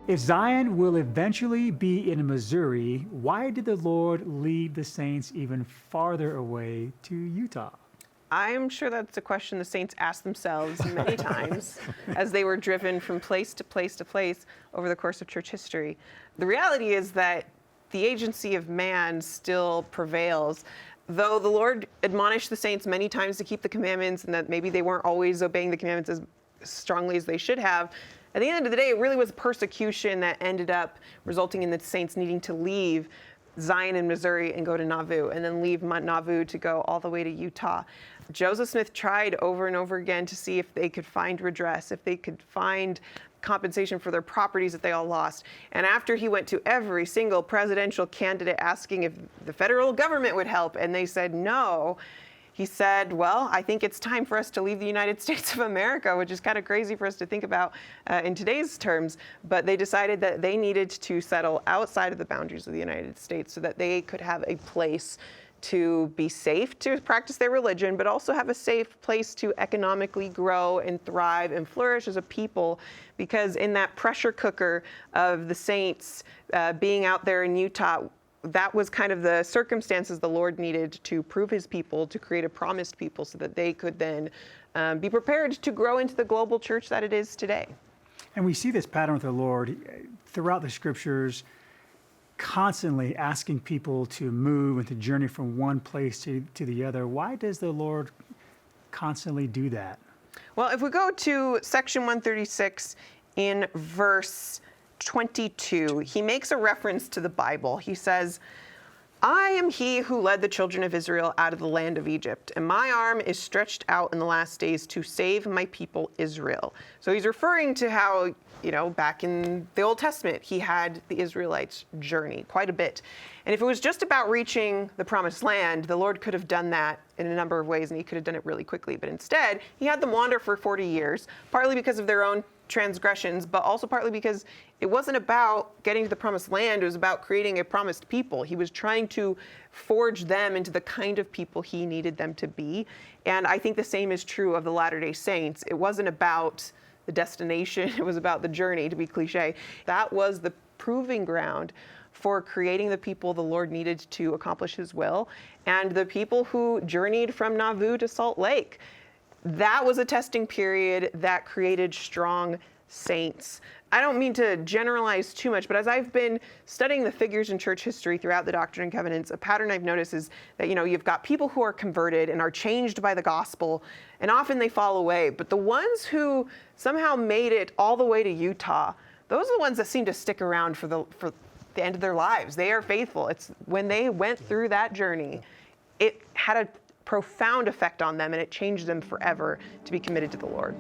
If Zion will eventually be in Missouri, why did the Lord lead the saints even farther away to Utah? I'm sure that's a question the saints asked themselves many times as they were driven from place to place to place over the course of church history. The reality is that the agency of man still prevails. Though the Lord admonished the saints many times to keep the commandments and that maybe they weren't always obeying the commandments as strongly as they should have, at the end of the day, it really was persecution that ended up resulting in the saints needing to leave Zion in Missouri and go to Nauvoo, and then leave Nauvoo to go all the way to Utah. Joseph Smith tried over and over again to see if they could find redress, if they could find compensation for their properties that they all lost. And after he went to every single presidential candidate asking if the federal government would help, and they said no, he said, well, I think it's time for us to leave the United States of America, which is kind of crazy for us to think about in today's terms. But they decided that they needed to settle outside of the boundaries of the United States so that they could have a place to be safe to practice their religion, but also have a safe place to economically grow and thrive and flourish as a people. Because in that pressure cooker of the saints being out there in Utah, that was kind of the circumstances the Lord needed to prove his people, to create a promised people so that they could then be prepared to grow into the global church that it is today. And we see this pattern with the Lord throughout the scriptures, constantly asking people to move and to journey from one place to the other. Why does the Lord constantly do that? Well, if we go to section 136 in verse 22, he makes a reference to the Bible. He says, I am he who led the children of Israel out of the land of Egypt, and my arm is stretched out in the last days to save my people Israel. So he's referring to how, back in the Old Testament, he had the Israelites journey quite a bit. And if it was just about reaching the promised land, the Lord could have done that in a number of ways, and he could have done it really quickly. But instead, he had them wander for 40 years, partly because of their own transgressions, but also partly because it wasn't about getting to the promised land. It was about creating a promised people. He was trying to forge them into the kind of people he needed them to be. And I think the same is true of the Latter-day Saints. It wasn't about the destination. It was about the journey, to be cliche. That was the proving ground for creating the people the Lord needed to accomplish his will, and the people who journeyed from Nauvoo to Salt Lake. That was a testing period that created strong saints. I don't mean to generalize too much, but as I've been studying the figures in church history throughout the Doctrine and Covenants, a pattern I've noticed is that, you've got people who are converted and are changed by the gospel, and often they fall away. But the ones who somehow made it all the way to Utah, those are the ones that seem to stick around for the end of their lives. They are faithful. It's when they went through that journey, it had a profound effect on them, and it changed them forever to be committed to the Lord.